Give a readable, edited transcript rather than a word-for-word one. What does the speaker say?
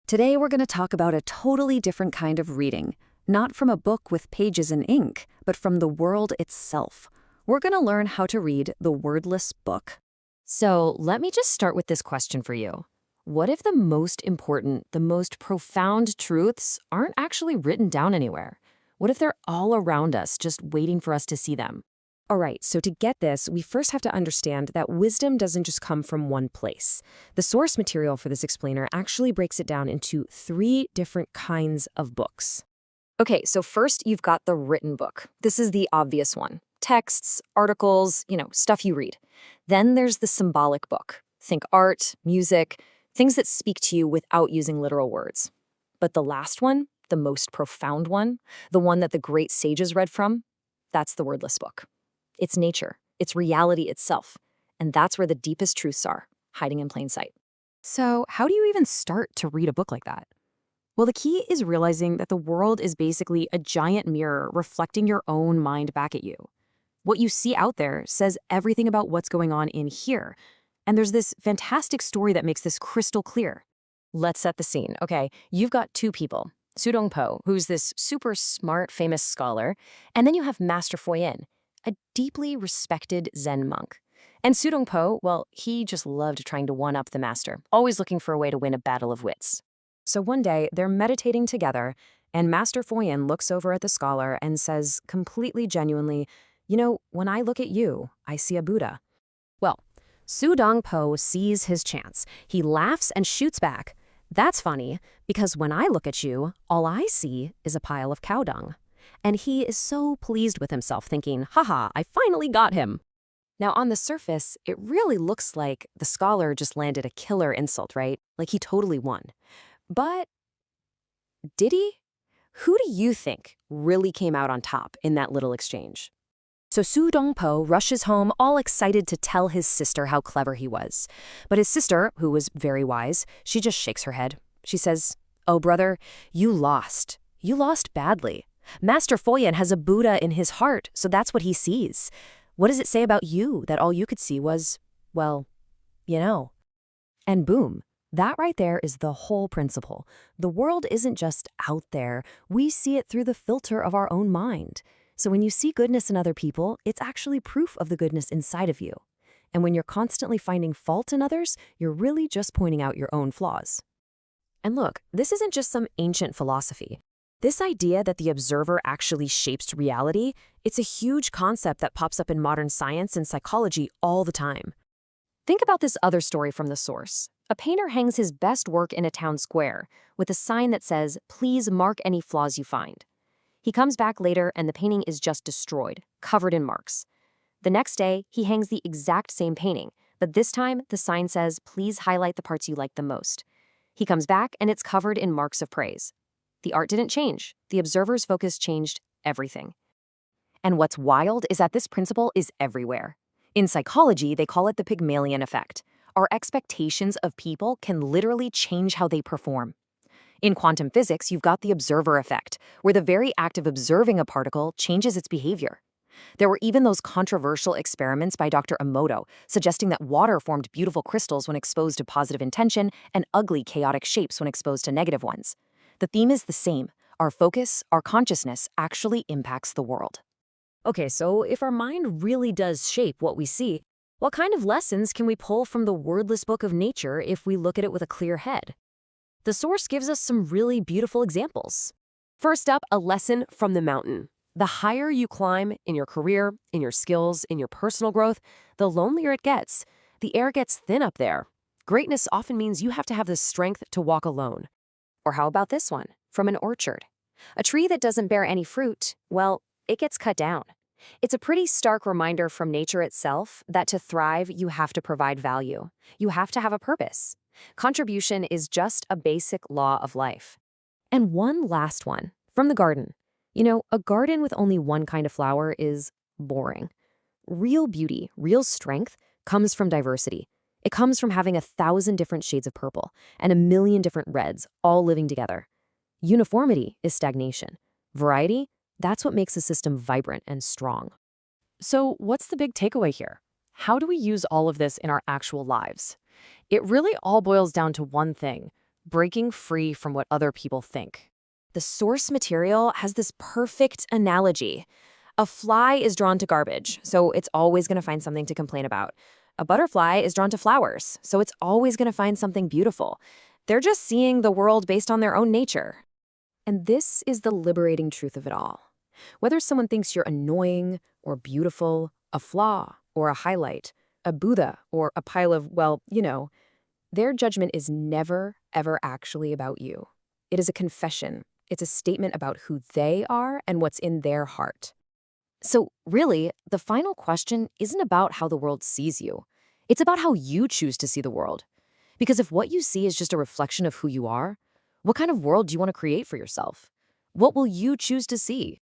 Today we're going to talk about a totally different kind of reading, not from a book with pages and ink, but from the world itself. We're going to learn how to read the wordless book. So let me just start with this question for you. What if the most important, the most profound truths aren't actually written down anywhere? What if they're all around us, just waiting for us to see them? All right, so to get this, we first have to understand that wisdom doesn't just come from one place. The source material for this explainer actually breaks it down into 3 different kinds of books. Okay, so first you've got the written book. This is the obvious one. Texts, articles, stuff you read. Then there's the symbolic book. Think art, music, things that speak to you without using literal words. But the last one, the most profound one, the one that the great sages read from, that's the wordless book. It's nature, it's reality itself, and that's where the deepest truths are, hiding in plain sight. So how do you even start to read a book like that? Well, the key is realizing that the world is basically a giant mirror reflecting your own mind back at you. What you see out there says everything about what's going on in here, and there's this fantastic story that makes this crystal clear. Let's set the scene. Okay, you've got 2 people. Sudongpo, who's this super smart, famous scholar, and then you have Master Foyen, a deeply respected Zen monk. And Sudongpo, well, he just loved trying to one-up the master, always looking for a way to win a battle of wits. So one day, they're meditating together, and Master Foyen looks over at the scholar and says completely genuinely, when I look at you, I see a Buddha. Well, Su Dongpo sees his chance. He laughs and shoots back. That's funny, because when I look at you, all I see is a pile of cow dung. And he is so pleased with himself, thinking, haha, I finally got him. Now, on the surface, it really looks like the scholar just landed a killer insult, right? Like he totally won. But did he? Who do you think really came out on top in that little exchange? So Su Dongpo rushes home all excited to tell his sister how clever he was. But his sister, who was very wise, she just shakes her head. She says, oh, brother, you lost. You lost badly. Master Foyen has a Buddha in his heart, so that's what he sees. What does it say about you that all you could see was, well, And boom, that right there is the whole principle. The world isn't just out there. We see it through the filter of our own mind. So when you see goodness in other people, it's actually proof of the goodness inside of you. And when you're constantly finding fault in others, you're really just pointing out your own flaws. And look, this isn't just some ancient philosophy. This idea that the observer actually shapes reality, it's a huge concept that pops up in modern science and psychology all the time. Think about this other story from the source. A painter hangs his best work in a town square with a sign that says, please mark any flaws you find. He comes back later and the painting is just destroyed, covered in marks. The next day, he hangs the exact same painting, but this time the sign says, please highlight the parts you like the most. He comes back and it's covered in marks of praise. The art didn't change. The observer's focus changed everything. And what's wild is that this principle is everywhere. In psychology, they call it the Pygmalion effect. Our expectations of people can literally change how they perform. In quantum physics, you've got the observer effect, where the very act of observing a particle changes its behavior. There were even those controversial experiments by Dr. Emoto suggesting that water formed beautiful crystals when exposed to positive intention and ugly, chaotic shapes when exposed to negative ones. The theme is the same. Our focus, our consciousness actually impacts the world. Okay, so if our mind really does shape what we see, what kind of lessons can we pull from the wordless book of nature if we look at it with a clear head? The source gives us some really beautiful examples. First up, a lesson from the mountain. The higher you climb in your career, in your skills, in your personal growth, the lonelier it gets. The air gets thin up there. Greatness often means you have to have the strength to walk alone. Or how about this one, from an orchard? A tree that doesn't bear any fruit, well, it gets cut down. It's a pretty stark reminder from nature itself that to thrive, you have to provide value. You have to have a purpose. Contribution is just a basic law of life. And one last one, from the garden. A garden with only one kind of flower is boring. Real beauty, real strength comes from diversity. It comes from having 1,000 different shades of purple and 1,000,000 different reds all living together. Uniformity is stagnation. Variety, that's what makes a system vibrant and strong. So what's the big takeaway here? How do we use all of this in our actual lives? It really all boils down to one thing. breaking free from what other people think. The source material has this perfect analogy. A fly is drawn to garbage, so it's always going to find something to complain about. A butterfly is drawn to flowers, so it's always going to find something beautiful. They're just seeing the world based on their own nature. And this is the liberating truth of it all. Whether someone thinks you're annoying or beautiful, a flaw or a highlight, a Buddha or a pile of, well, their judgment is never, ever actually about you. It is a confession. It's a statement about who they are and what's in their heart. So, really, the final question isn't about how the world sees you. It's about how you choose to see the world. Because if what you see is just a reflection of who you are, what kind of world do you want to create for yourself? What will you choose to see?